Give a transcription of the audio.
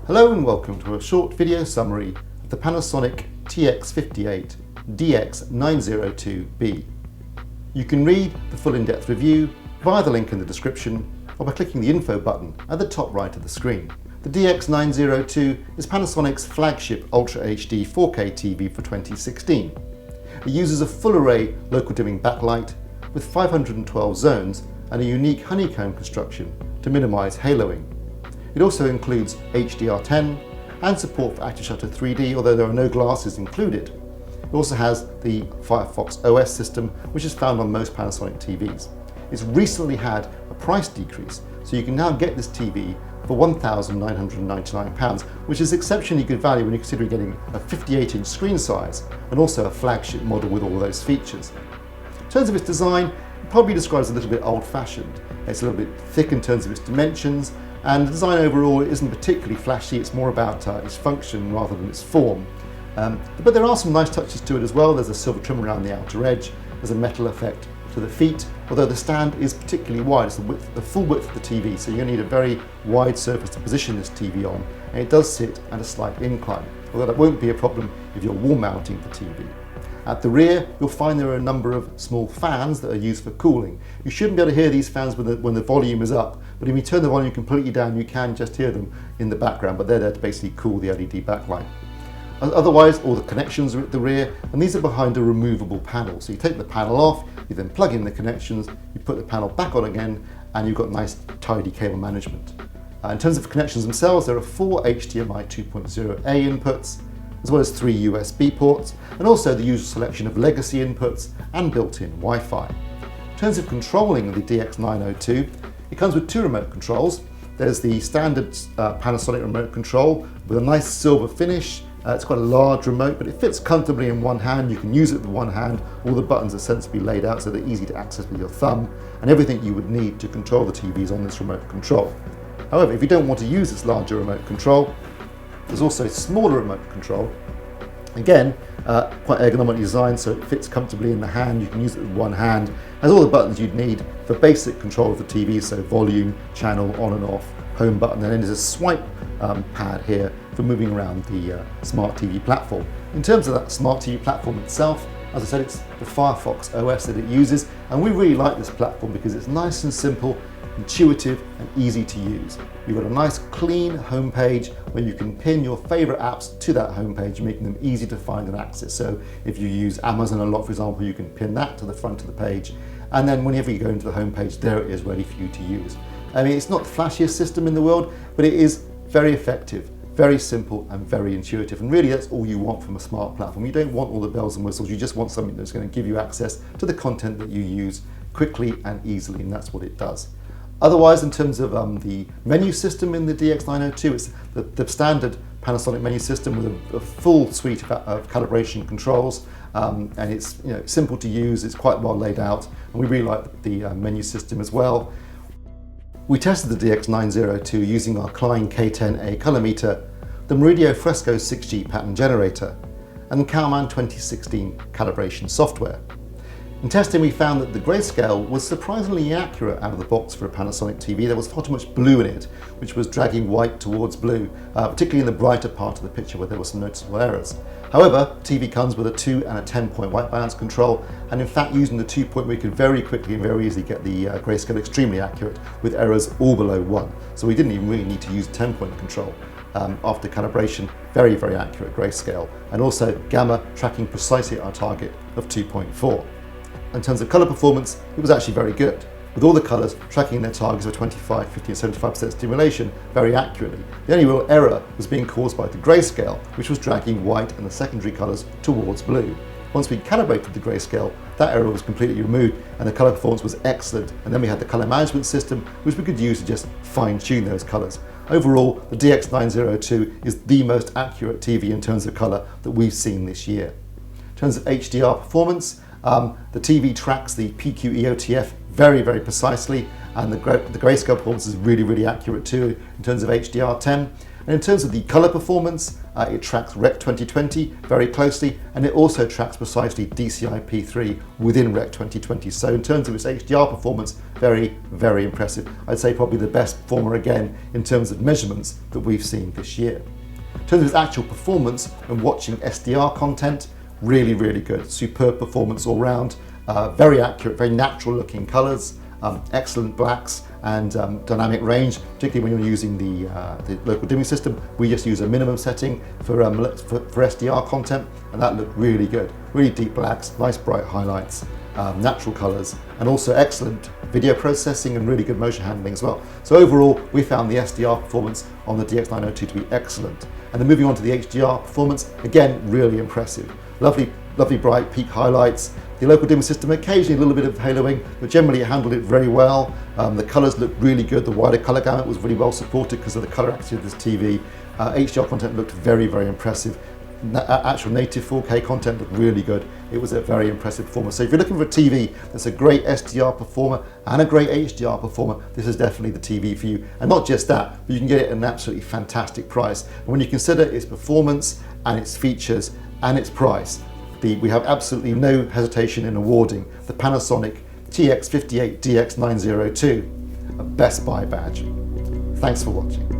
Hello and welcome to a short video summary of the Panasonic TX-58DX902B. You can read the full in-depth review via the link in the description or by clicking the info button at the top right of the screen. The DX902 is Panasonic's flagship Ultra HD 4K TV for 2016. It uses a full array local dimming backlight with 512 zones and a unique honeycomb construction to minimise haloing. It also includes HDR10 and support for Active Shutter 3D, although there are no glasses included. It also has the Firefox OS system, which is found on most Panasonic TVs. It's recently had a price decrease, so you can now get this TV for £1,999, which is exceptionally good value when you consider getting a 58-inch screen size and also a flagship model with all those features. In terms of its design, it probably describes a little bit old-fashioned. It's a little bit thick in terms of its dimensions, and the design overall isn't particularly flashy. It's more about its function rather than its form. But there are some nice touches to it as well. There's a silver trim around the outer edge. There's a metal effect to the feet, although the stand is particularly wide. It's the full width of the TV, so you're going to need a very wide surface to position this TV on, and it does sit at a slight incline, although that won't be a problem if you're wall mounting the TV. At the rear, you'll find there are a number of small fans that are used for cooling. You shouldn't be able to hear these fans when the volume is up, but if you turn the volume completely down, you can just hear them in the background, but they're there to basically cool the LED backlight. Otherwise, all the connections are at the rear, and these are behind a removable panel. So you take the panel off, you then plug in the connections, you put the panel back on again, and you've got nice, tidy cable management. In terms of connections themselves, there are 4 HDMI 2.0A inputs, as well as 3 USB ports, and also the usual selection of legacy inputs and built-in Wi-Fi. In terms of controlling the DX902, it comes with 2 remote controls. There's the standard Panasonic remote control with a nice silver finish. It's quite a large remote, but it fits comfortably in one hand. You can use it with one hand. All the buttons are sensibly laid out so they're easy to access with your thumb, and everything you would need to control the TV is on this remote control. However, if you don't want to use this larger remote control, there's also a smaller remote control. Again, quite ergonomically designed, so it fits comfortably in the hand. You can use it with one hand. Has all the buttons you'd need for basic control of the TV, so volume, channel, on and off, home button, and then there's a swipe pad here for moving around the smart TV platform. In terms of that smart TV platform itself, as I said, it's the Firefox OS that it uses, and we really like this platform because it's nice and simple, intuitive and easy to use. You've got a nice clean homepage where you can pin your favorite apps to that homepage, making them easy to find and access. So if you use Amazon a lot, for example, you can pin that to the front of the page, and then whenever you go into the homepage, there it is ready for you to use. I mean, it's not the flashiest system in the world, but it is very effective, very simple and very intuitive, and really that's all you want from a smart platform. You don't want all the bells and whistles, you just want something that's going to give you access to the content that you use quickly and easily, and that's what it does. Otherwise, in terms of the menu system in the DX902, it's the standard Panasonic menu system with a full suite of calibration controls, and it's simple to use, it's quite well laid out, and we really like the menu system as well. We tested the DX902 using our Klein K10A color meter, the Meridio Fresco 6G pattern generator, and the Calman 2016 calibration software. In testing, we found that the grayscale was surprisingly accurate out of the box for a Panasonic TV. There was far too much blue in it, which was dragging white towards blue, particularly in the brighter part of the picture where there were some noticeable errors. However, TV comes with a 2 and a 10-point white balance control, and in fact using the 2-point we could very quickly and very easily get the grayscale extremely accurate with errors all below 1. So we didn't even really need to use 10-point control. After calibration, very, very accurate grayscale, and also gamma tracking precisely at our target of 2.4. In terms of colour performance, it was actually very good, with all the colours tracking their targets of 25, 50 and 75% stimulation very accurately. The only real error was being caused by the grayscale, which was dragging white and the secondary colours towards blue. Once we calibrated the grayscale, that error was completely removed and the colour performance was excellent, and then we had the colour management system which we could use to just fine-tune those colours. Overall, the DX902 is the most accurate TV in terms of colour that we've seen this year. In terms of HDR performance, the TV tracks the PQEOTF very, very precisely, and the grayscale performance is really, really accurate too in terms of HDR10. And in terms of the colour performance, it tracks Rec 2020 very closely, and it also tracks precisely DCI-P3 within Rec 2020. So in terms of its HDR performance, very, very impressive. I'd say probably the best performer again in terms of measurements that we've seen this year. In terms of its actual performance and watching SDR content, really, really good. Superb performance all round, very accurate, very natural looking colours, excellent blacks and dynamic range, particularly when you're using the local dimming system. We just use a minimum setting for SDR content, and that looked really good. Really deep blacks, nice bright highlights, natural colours, and also excellent video processing and really good motion handling as well. So overall, we found the SDR performance on the DX902 to be excellent. And then moving on to the HDR performance, again, really impressive. Lovely bright peak highlights. The local dimming system, occasionally a little bit of haloing, but generally it handled it very well. The colours looked really good. The wider colour gamut was really well supported because of the colour accuracy of this TV. HDR content looked very, very impressive. Actual native 4K content looked really good. It was a very impressive performance. So if you're looking for a TV that's a great SDR performer and a great HDR performer, this is definitely the TV for you. And not just that, but you can get it at an absolutely fantastic price. And when you consider its performance and its features and its price, we have absolutely no hesitation in awarding the Panasonic TX-58DX902 a Best Buy badge. Thanks for watching.